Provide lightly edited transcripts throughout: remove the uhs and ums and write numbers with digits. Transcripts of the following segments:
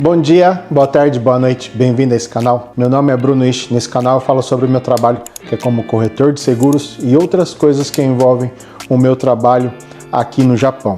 Bom dia, boa tarde, boa noite, bem-vindo a esse canal. Meu nome é Bruno Ishi. Nesse canal eu falo sobre o meu trabalho, que é como corretor de seguros e outras coisas que envolvem o meu trabalho aqui no Japão.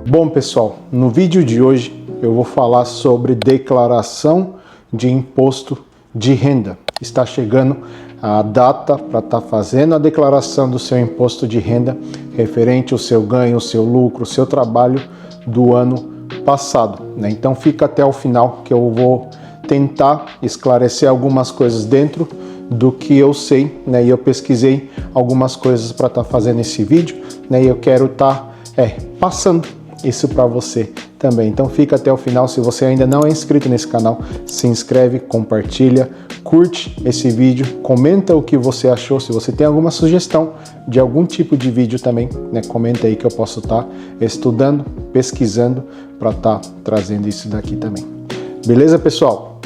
Bom pessoal, no vídeo de hoje eu vou falar sobre declaração de imposto de renda. Está chegando a data para estar fazendo a declaração do seu imposto de renda referente ao seu ganho, o seu lucro, o seu trabalho do ano passado, né? Então fica até o final que eu vou tentar esclarecer algumas coisas dentro do que eu sei, né? E eu pesquisei algumas coisas para estar fazendo esse vídeo, né? E eu quero estar passando isso para você também. Então fica até o final. Se você ainda não é inscrito nesse canal, se inscreve, compartilha, curte esse vídeo, comenta o que você achou. Se você tem alguma sugestão de algum tipo de vídeo também, né, comenta aí que eu posso estar estudando, pesquisando para estar trazendo isso daqui também. Beleza, pessoal?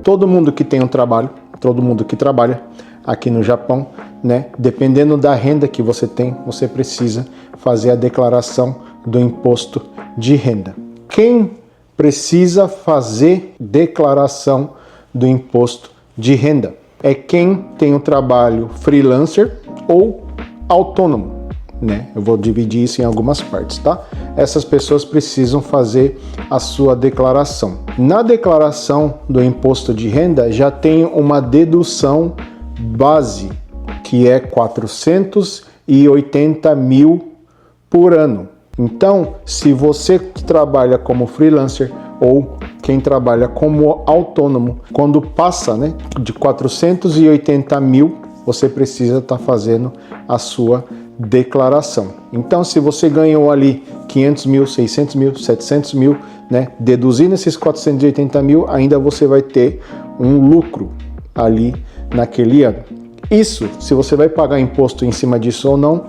Todo mundo que tem um trabalho, todo mundo que trabalha aqui no Japão, né, dependendo da renda que você tem, você precisa fazer a declaração do imposto de renda. Quem precisa fazer declaração do imposto de renda é quem tem um trabalho freelancer ou autônomo, né? Eu vou dividir isso em algumas partes, tá? Essas pessoas precisam fazer a sua declaração. Na declaração do imposto de renda já tem uma dedução base, que é 480 mil por ano. Então, se você trabalha como freelancer ou quem trabalha como autônomo, quando passa, né, de 480 mil, você precisa estar fazendo a sua declaração. Então, se você ganhou ali 500 mil, 600 mil, 700 mil, né, deduzindo esses 480 mil, ainda você vai ter um lucro ali naquele ano. Isso, se você vai pagar imposto em cima disso ou não,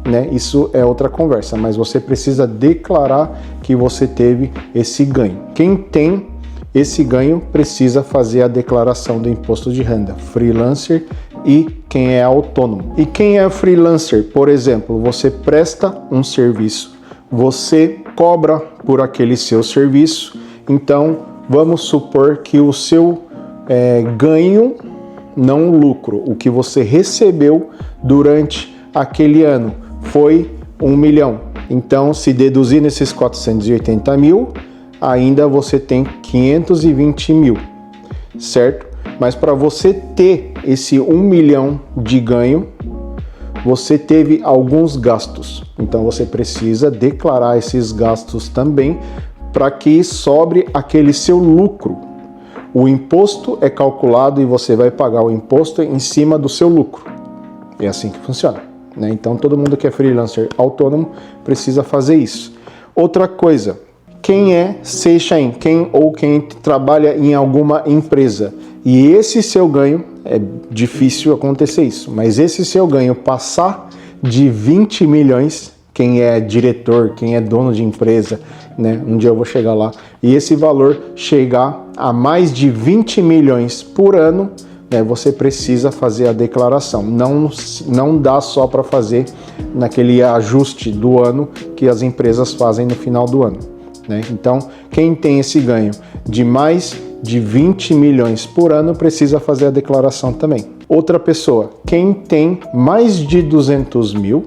né, isso é outra conversa, mas você precisa declarar que você teve esse ganho. Quem tem esse ganho precisa fazer a declaração do imposto de renda, freelancer e quem é autônomo. E quem é freelancer, por exemplo, você presta um serviço, você cobra por aquele seu serviço, então vamos supor que o seu ganho, não o lucro, o que você recebeu durante aquele ano foi 1 milhão. Então, se deduzir nesses 480 mil, ainda você tem 520 mil, certo? Mas para você ter esse 1 milhão de ganho, você teve alguns gastos. Então, você precisa declarar esses gastos também para que sobre aquele seu lucro. O imposto é calculado e você vai pagar o imposto em cima do seu lucro. É assim que funciona, né? Então, todo mundo que é freelancer autônomo precisa fazer isso. Outra coisa, quem é Seishain, quem trabalha em alguma empresa e esse seu ganho, é difícil acontecer isso, mas esse seu ganho passar de 20 milhões, quem é diretor, quem é dono de empresa, né? Um dia eu vou chegar lá, e esse valor chegar a mais de 20 milhões por ano, você precisa fazer a declaração. Não dá só para fazer naquele ajuste do ano que as empresas fazem no final do ano, né? Então, quem tem esse ganho de mais de 20 milhões por ano precisa fazer a declaração também. Outra pessoa, quem tem mais de 200 mil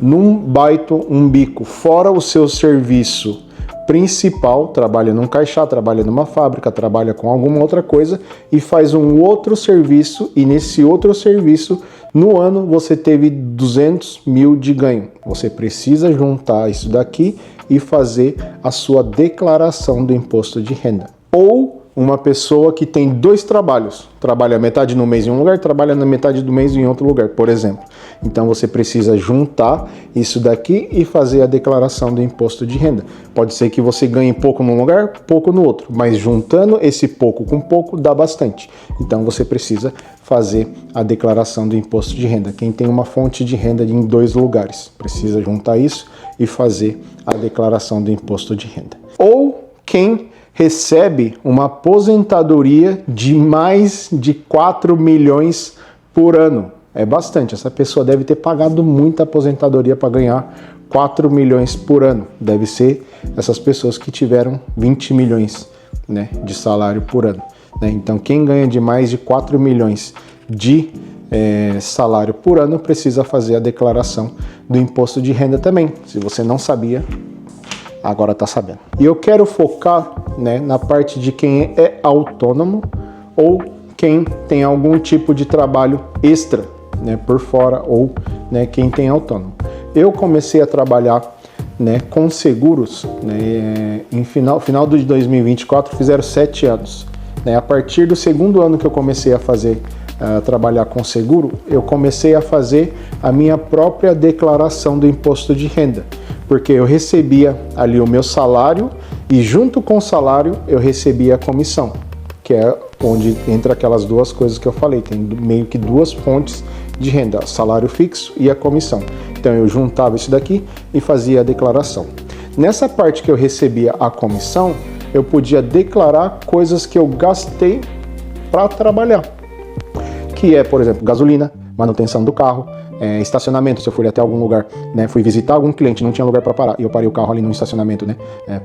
num baito, um bico, fora o seu serviço principal, trabalha num caixá, trabalha numa fábrica, trabalha com alguma outra coisa e faz um outro serviço, e nesse outro serviço, no ano, você teve 200 mil de ganho. Você precisa juntar isso daqui e fazer a sua declaração do imposto de renda. Ou uma pessoa que tem dois trabalhos, trabalha metade no mês em um lugar, trabalha na metade do mês em outro lugar, por exemplo. Então você precisa juntar isso daqui e fazer a declaração do imposto de renda. Pode ser que você ganhe pouco num lugar, pouco no outro, mas juntando esse pouco com pouco dá bastante. Então você precisa fazer a declaração do imposto de renda. Quem tem uma fonte de renda em dois lugares precisa juntar isso e fazer a declaração do imposto de renda. Ou quem recebe uma aposentadoria de mais de 4 milhões por ano. É bastante. Essa pessoa deve ter pagado muita aposentadoria para ganhar 4 milhões por ano. Deve ser essas pessoas que tiveram 20 milhões, né, de salário por ano. Né? Então, quem ganha de mais de 4 milhões de salário por ano precisa fazer a declaração do imposto de renda também. Se você não sabia, agora está sabendo. E eu quero focar, né, na parte de quem é autônomo ou quem tem algum tipo de trabalho extra, né, por fora, ou, né, quem tem autônomo. Eu comecei a trabalhar, né, com seguros, né, em final de 2024, fizeram 7 anos. Né, a partir do segundo ano que eu comecei a trabalhar com seguro, eu comecei a fazer a minha própria declaração do imposto de renda, porque eu recebia ali o meu salário e junto com o salário eu recebia a comissão, que é onde entra aquelas duas coisas que eu falei, tem meio que duas fontes de renda, salário fixo e a comissão. Então eu juntava isso daqui e fazia a declaração. Nessa parte que eu recebia a comissão, eu podia declarar coisas que eu gastei para trabalhar, que é, por exemplo, gasolina, manutenção do carro, estacionamento. Se eu fui até algum lugar, né, fui visitar algum cliente, não tinha lugar para parar, e eu parei o carro ali no estacionamento, né,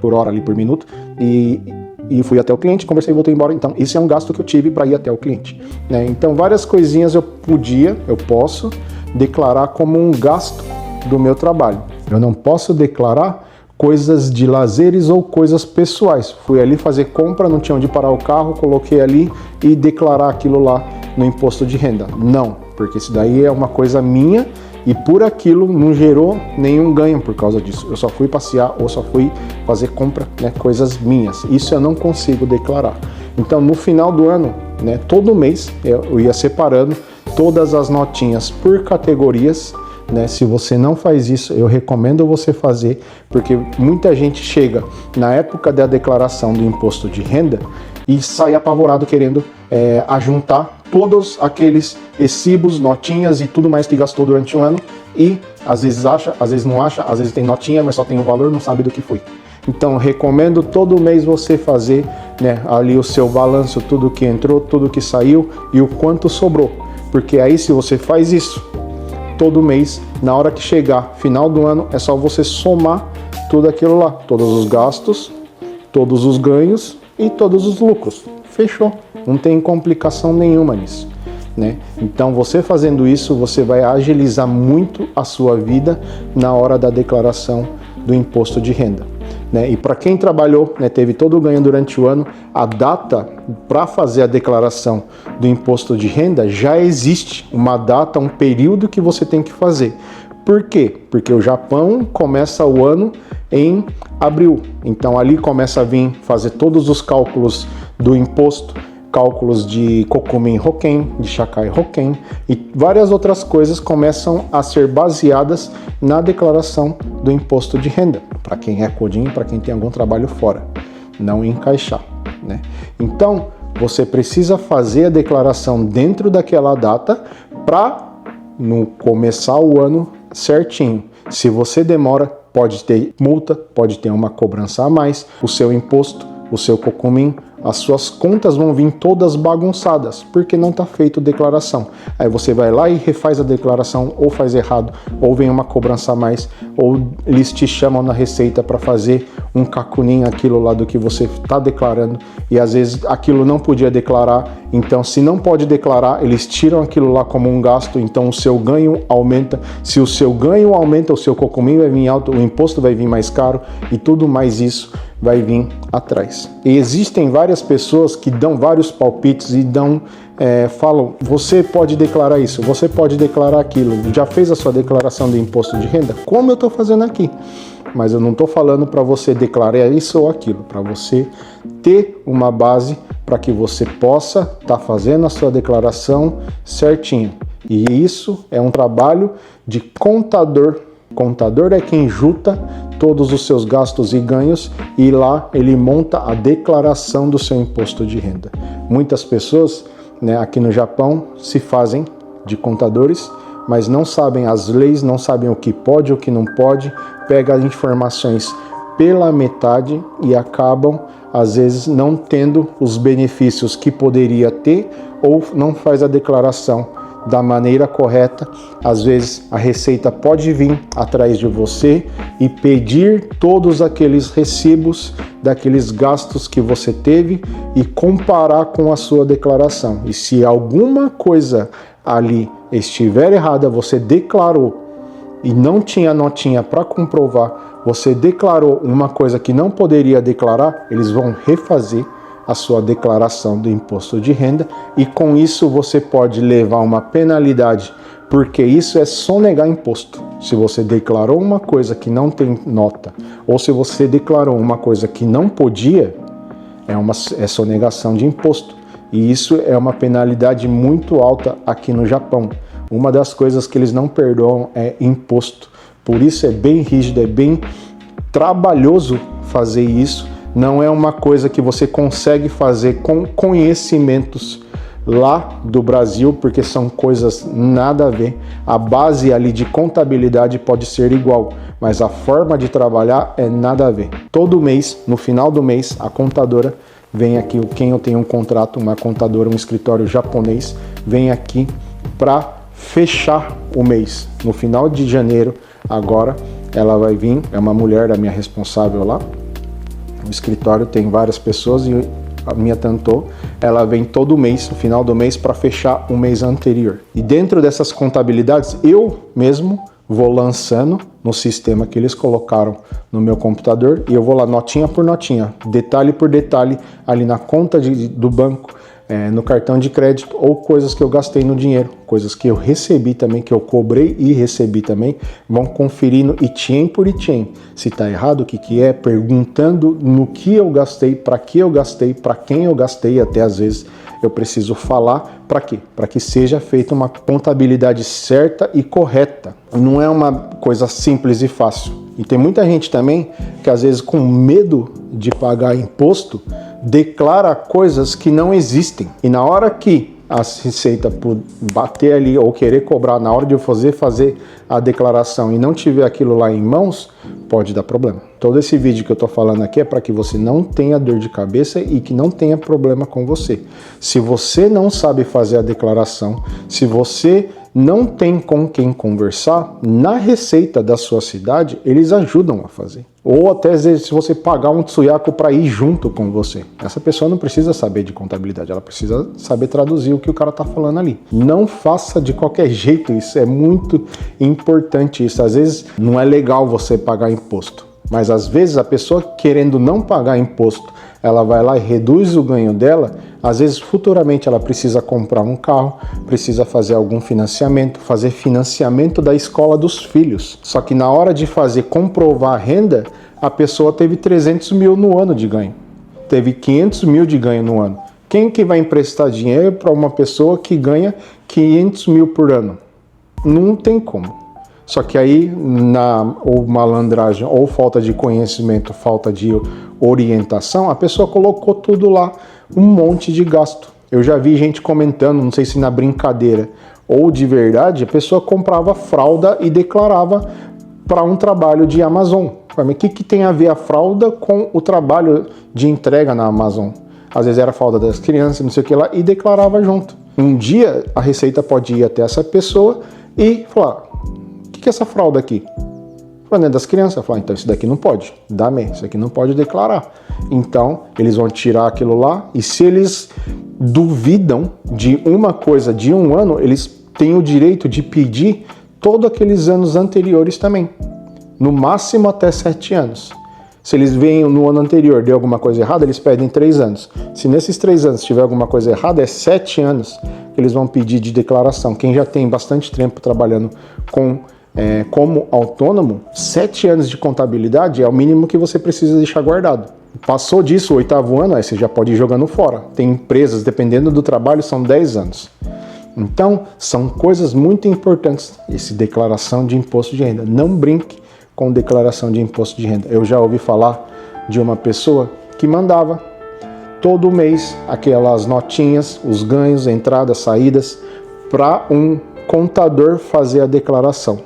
por hora ali por minuto, e fui até o cliente, conversei e voltei embora. Então isso é um gasto que eu tive para ir até o cliente, né? Então várias coisinhas eu posso declarar como um gasto do meu trabalho. Eu não posso declarar coisas de lazeres ou coisas pessoais. Fui ali fazer compra, não tinha onde parar o carro, coloquei ali e declarar aquilo lá no imposto de renda. Não, porque isso daí é uma coisa minha e por aquilo não gerou nenhum ganho por causa disso. Eu só fui passear ou só fui fazer compra, né, coisas minhas. Isso eu não consigo declarar. Então no final do ano, né, todo mês eu ia separando todas as notinhas por categorias. Né? Se você não faz isso, eu recomendo você fazer, porque muita gente chega na época da declaração do imposto de renda e sai apavorado querendo ajuntar todos aqueles recibos, notinhas e tudo mais que gastou durante o ano e às vezes acha, às vezes não acha, às vezes tem notinha, mas só tem o valor, não sabe do que foi. Então recomendo todo mês você fazer, né, ali o seu balanço, tudo que entrou, tudo que saiu e o quanto sobrou, porque aí se você faz isso todo mês, na hora que chegar final do ano, é só você somar tudo aquilo lá, todos os gastos, todos os ganhos e todos os lucros. Fechou, não tem complicação nenhuma nisso, né? Então você fazendo isso, você vai agilizar muito a sua vida na hora da declaração do imposto de renda. Né? E para quem trabalhou, né, teve todo o ganho durante o ano, a data para fazer a declaração do imposto de renda já existe uma data, um período que você tem que fazer. Por quê? Porque o Japão começa o ano em abril, então ali começa a vir fazer todos os cálculos do imposto, cálculos de Kokumin Hoken, de Shakai Hoken e várias outras coisas começam a ser baseadas na declaração do imposto de renda, para quem é Kodin, para quem tem algum trabalho fora, não encaixar, né? Então, você precisa fazer a declaração dentro daquela data para no começar o ano certinho. Se você demora, pode ter multa, pode ter uma cobrança a mais, o seu imposto, o seu Kokumin, as suas contas vão vir todas bagunçadas, porque não está feito declaração. Aí você vai lá e refaz a declaração, ou faz errado, ou vem uma cobrança a mais, ou eles te chamam na receita para fazer um cacunim, aquilo lá do que você está declarando, e às vezes aquilo não podia declarar, então se não pode declarar, eles tiram aquilo lá como um gasto, então o seu ganho aumenta. Se o seu ganho aumenta, o seu Kokumin vai vir alto, o imposto vai vir mais caro, e tudo mais isso vai vir atrás. E existem várias pessoas que dão vários palpites e falam, você pode declarar isso, você pode declarar aquilo, já fez a sua declaração do imposto de renda? Como eu estou fazendo aqui? Mas eu não estou falando para você declarar isso ou aquilo, para você ter uma base para que você possa estar fazendo a sua declaração certinho. E isso é um trabalho de contador. Contador é quem junta todos os seus gastos e ganhos e lá ele monta a declaração do seu imposto de renda. Muitas pessoas, né, aqui no Japão se fazem de contadores, mas não sabem as leis, não sabem o que pode, o que não pode, pegam as informações pela metade e acabam, às vezes, não tendo os benefícios que poderia ter ou não faz a declaração da maneira correta. Às vezes a Receita pode vir atrás de você e pedir todos aqueles recibos daqueles gastos que você teve e comparar com a sua declaração. E se alguma coisa ali estiver errada, você declarou e não tinha notinha para comprovar, você declarou uma coisa que não poderia declarar, eles vão refazer a sua declaração do imposto de renda e com isso você pode levar uma penalidade, porque isso é sonegar imposto. Se você declarou uma coisa que não tem nota, ou se você declarou uma coisa que não podia, é sonegação de imposto. E isso é uma penalidade muito alta aqui no Japão. Uma das coisas que eles não perdoam é imposto. Por isso é bem rígido, é bem trabalhoso fazer isso. Não é uma coisa que você consegue fazer com conhecimentos lá do Brasil, porque são coisas nada a ver. A base ali de contabilidade pode ser igual, mas a forma de trabalhar é nada a ver. Todo mês, no final do mês, a contadora vem aqui, quem eu tenho um contrato, uma contadora, um escritório japonês, vem aqui para fechar o mês. No final de janeiro, agora, ela vai vir, é uma mulher, a minha responsável lá. O escritório tem várias pessoas e a minha tanto, ela vem todo mês, no final do mês, para fechar o mês anterior. E dentro dessas contabilidades, eu mesmo vou lançando no sistema que eles colocaram no meu computador e eu vou lá notinha por notinha, detalhe por detalhe, ali na conta do banco, no cartão de crédito ou coisas que eu gastei no dinheiro, coisas que eu recebi também, que eu cobrei e recebi também, vão conferindo item por item. Se tá errado, o que é, perguntando no que eu gastei, para que eu gastei, para quem eu gastei, até às vezes eu preciso falar para quê? Para que seja feita uma contabilidade certa e correta. Não é uma coisa simples e fácil. E tem muita gente também que às vezes com medo de pagar imposto, declara coisas que não existem. E na hora que a Receita bater ali ou querer cobrar na hora de eu fazer a declaração e não tiver aquilo lá em mãos, pode dar problema. Todo esse vídeo que eu tô falando aqui é para que você não tenha dor de cabeça e que não tenha problema com você. Se você não sabe fazer a declaração, se você não tem com quem conversar, na Receita da sua cidade, eles ajudam a fazer. Ou até se você pagar um tsuyaku para ir junto com você. Essa pessoa não precisa saber de contabilidade, ela precisa saber traduzir o que o cara tá falando ali. Não faça de qualquer jeito isso, é muito importante isso. Às vezes não é legal você pagar imposto, mas às vezes a pessoa querendo não pagar imposto, ela vai lá e reduz o ganho dela. Às vezes, futuramente, ela precisa comprar um carro, precisa fazer algum financiamento, fazer financiamento da escola dos filhos. Só que na hora de comprovar a renda, a pessoa teve 300 mil no ano de ganho. Teve 500 mil de ganho no ano. Quem que vai emprestar dinheiro para uma pessoa que ganha 500 mil por ano? Não tem como. Só que aí, ou malandragem, ou falta de conhecimento, falta de orientação, a pessoa colocou tudo lá, um monte de gasto. Eu já vi gente comentando, não sei se na brincadeira ou de verdade, a pessoa comprava fralda e declarava para um trabalho de Amazon. Mas o que tem a ver a fralda com o trabalho de entrega na Amazon? Às vezes era a fralda das crianças, não sei o que lá, e declarava junto. Um dia a Receita pode ir até essa pessoa e falar: o que é essa fralda aqui? Falando, é das crianças. Falar, então isso daqui não pode, isso aqui não pode declarar. Então eles vão tirar aquilo lá e se eles duvidam de uma coisa de um ano, eles têm o direito de pedir todos aqueles anos anteriores também. No máximo até 7 anos. Se eles veem no ano anterior deu alguma coisa errada, eles pedem 3 anos. Se nesses 3 anos tiver alguma coisa errada, é 7 anos que eles vão pedir de declaração. Quem já tem bastante tempo trabalhando como autônomo, 7 anos de contabilidade é o mínimo que você precisa deixar guardado. Passou disso, o 8º ano, aí você já pode ir jogando fora. Tem empresas, dependendo do trabalho, são 10 anos. Então, são coisas muito importantes. Essa declaração de imposto de renda. Não brinque com declaração de imposto de renda. Eu já ouvi falar de uma pessoa que mandava todo mês aquelas notinhas, os ganhos, entradas, saídas, para um contador fazer a declaração.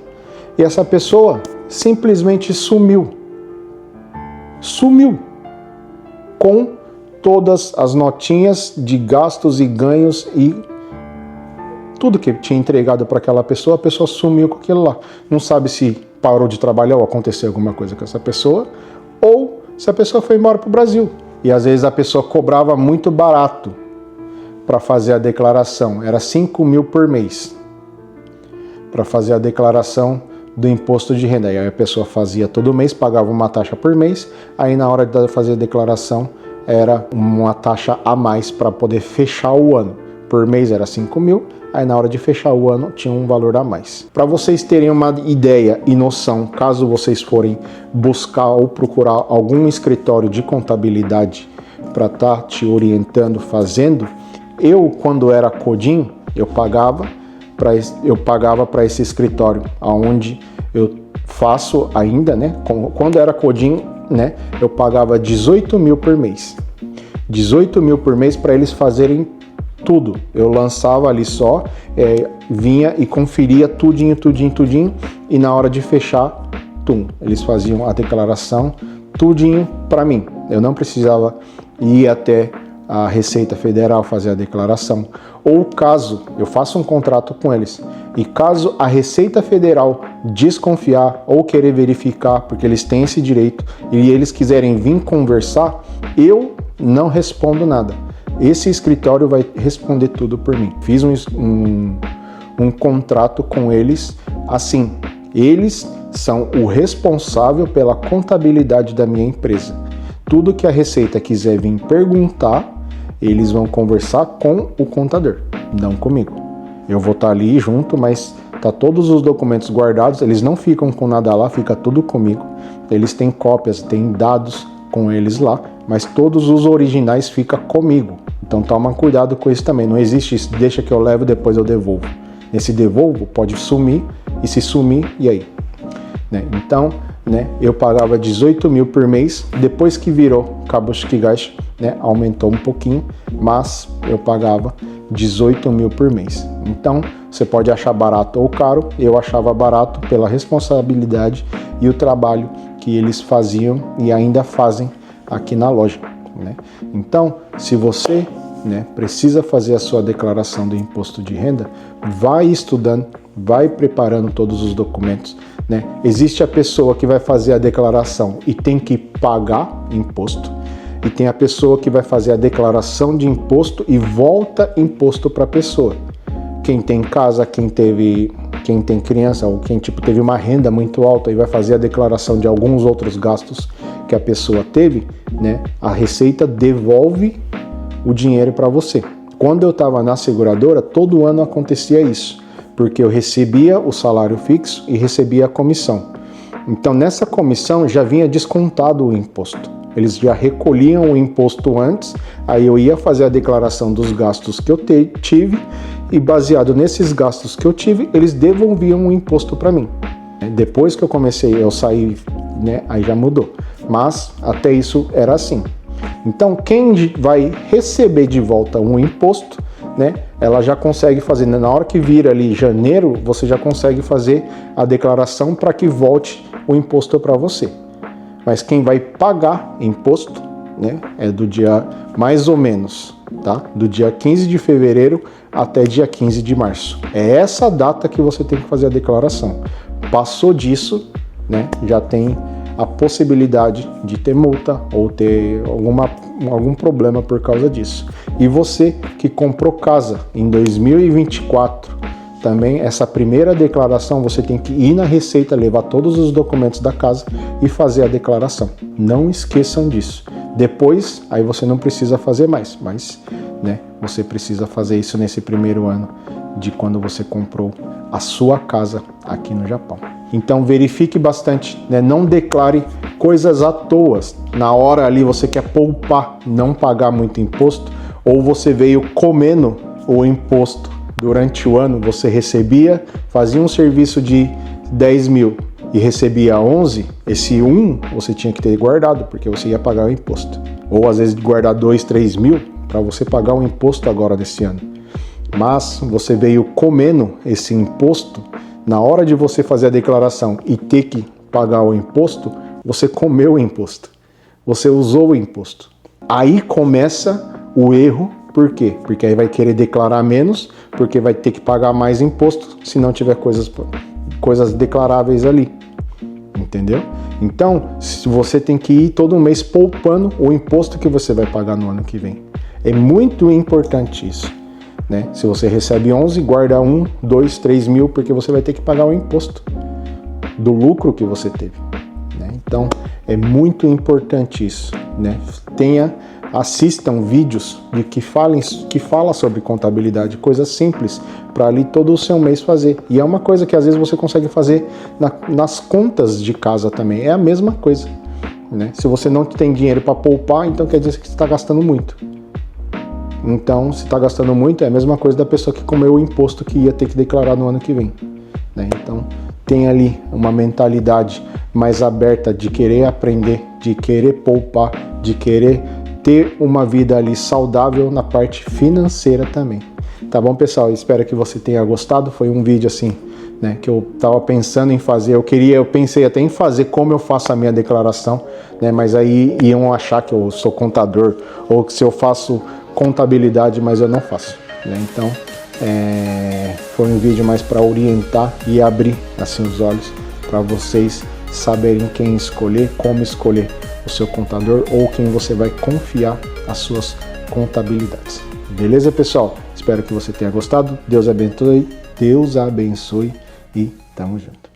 E essa pessoa simplesmente sumiu com todas as notinhas de gastos e ganhos e tudo que tinha entregado para aquela pessoa, a pessoa sumiu com aquilo lá. Não sabe se parou de trabalhar ou aconteceu alguma coisa com essa pessoa, ou se a pessoa foi embora para o Brasil. E às vezes a pessoa cobrava muito barato para fazer a declaração, era 5 mil por mês para fazer a declaração do imposto de renda. Aí a pessoa fazia todo mês, pagava uma taxa por mês, aí na hora de fazer a declaração era uma taxa a mais para poder fechar o ano. Por mês era 5 mil, aí na hora de fechar o ano tinha um valor a mais. Para vocês terem uma ideia e noção, caso vocês forem buscar ou procurar algum escritório de contabilidade para estar te orientando, fazendo, eu, quando era Codim, eu pagava para esse escritório, aonde eu faço ainda, né? Quando era Codim, né? Eu pagava 18 mil por mês. 18 mil por mês para eles fazerem tudo. Eu lançava ali só, vinha e conferia tudinho, e na hora de fechar, eles faziam a declaração, tudinho para mim. Eu não precisava ir até a Receita Federal fazer a declaração. Ou caso eu faça um contrato com eles e caso a Receita Federal desconfiar ou querer verificar, porque eles têm esse direito, e eles quiserem vir conversar, eu não respondo nada. Esse escritório vai responder tudo por mim. Fiz um contrato com eles assim. Eles são o responsável pela contabilidade da minha empresa. Tudo que a Receita quiser vir perguntar, eles vão conversar com o contador, não comigo. Eu vou estar ali junto, mas tá todos os documentos guardados, eles não ficam com nada lá, fica tudo comigo. Eles têm cópias, têm dados com eles lá, mas todos os originais ficam comigo. Então toma cuidado com isso também. Não existe isso, deixa que eu levo, depois eu devolvo. Esse devolvo pode sumir, e se sumir, e aí? Né? Então, né, eu pagava 18 mil por mês, depois que virou Kabushiki Kigashi, né, aumentou um pouquinho, mas eu pagava 18 mil por mês. Então, você pode achar barato ou caro, eu achava barato pela responsabilidade e o trabalho que eles faziam e ainda fazem aqui na loja, né? Então, se você, né, precisa fazer a sua declaração do imposto de renda, vai estudando, vai preparando todos os documentos, né? Existe a pessoa que vai fazer a declaração e tem que pagar imposto, e tem a pessoa que vai fazer a declaração de imposto e volta imposto para a pessoa. Quem tem casa, quem tem criança, ou quem teve uma renda muito alta e vai fazer a declaração de alguns outros gastos que a pessoa teve, né? A Receita devolve o dinheiro para você. Quando eu estava na seguradora, todo ano acontecia isso, porque eu recebia o salário fixo e recebia a comissão. Então nessa comissão já vinha descontado o imposto. Eles já recolhiam o imposto antes, aí eu ia fazer a declaração dos gastos que eu tive e baseado nesses gastos que eu tive, eles devolviam o imposto para mim. Depois que eu saí, né, aí já mudou. Mas até isso era assim. Então quem vai receber de volta um imposto, né, ela já consegue fazer, na hora que vira ali janeiro, você já consegue fazer a declaração para que volte o imposto para você. Mas quem vai pagar imposto, né, é do dia, mais ou menos, tá? Do dia 15 de fevereiro até dia 15 de março. É essa data que você tem que fazer a declaração. Passou disso, né, já tem a possibilidade de ter multa ou ter algum problema por causa disso. E você que comprou casa em 2024, também essa primeira declaração você tem que ir na Receita, levar todos os documentos da casa e fazer a declaração. Não esqueçam disso. Depois, aí você não precisa fazer mais, mas, né, você precisa fazer isso nesse primeiro ano de quando você comprou a sua casa aqui no Japão. Então verifique bastante, né? Não declare coisas à toa. Na hora ali você quer poupar, não pagar muito imposto, ou você veio comendo o imposto durante o ano, você recebia, fazia um serviço de 10 mil e recebia 11, esse 1 você tinha que ter guardado, porque você ia pagar o imposto. Ou às vezes guardar 2, 3 mil para você pagar o imposto agora desse ano. Mas você veio comendo esse imposto, na hora de você fazer a declaração e ter que pagar o imposto, você comeu o imposto, você usou o imposto. Aí começa o erro Por quê? Porque aí vai querer declarar menos, porque vai ter que pagar mais imposto se não tiver coisas declaráveis ali. Entendeu? Então, se você tem que ir todo mês poupando o imposto que você vai pagar no ano que vem. É muito importante isso, né? Se você recebe 11, guarda 1, 2, 3 mil, porque você vai ter que pagar o imposto do lucro que você teve, né? Então, é muito importante isso, né? Assistam vídeos que fala sobre contabilidade, coisas simples, para ali todo o seu mês fazer. E é uma coisa que às vezes você consegue fazer nas contas de casa também. É a mesma coisa, né? Se você não tem dinheiro para poupar, então quer dizer que você está gastando muito. Então, se está gastando muito, é a mesma coisa da pessoa que comeu o imposto que ia ter que declarar no ano que vem, né? Então, tem ali uma mentalidade mais aberta de querer aprender, de querer poupar, de querer ter uma vida ali saudável na parte financeira também. Tá bom, pessoal? Espero que você tenha gostado. Foi um vídeo assim, né, que eu tava pensando em fazer. Eu pensei até em fazer como eu faço a minha declaração, né, mas aí iam achar que eu sou contador ou que se eu faço contabilidade, mas eu não faço, né? Então, foi um vídeo mais para orientar e abrir assim os olhos para vocês saberem quem escolher, como escolher o seu contador ou quem você vai confiar as suas contabilidades. Beleza, pessoal? Espero que você tenha gostado. Deus abençoe e tamo junto.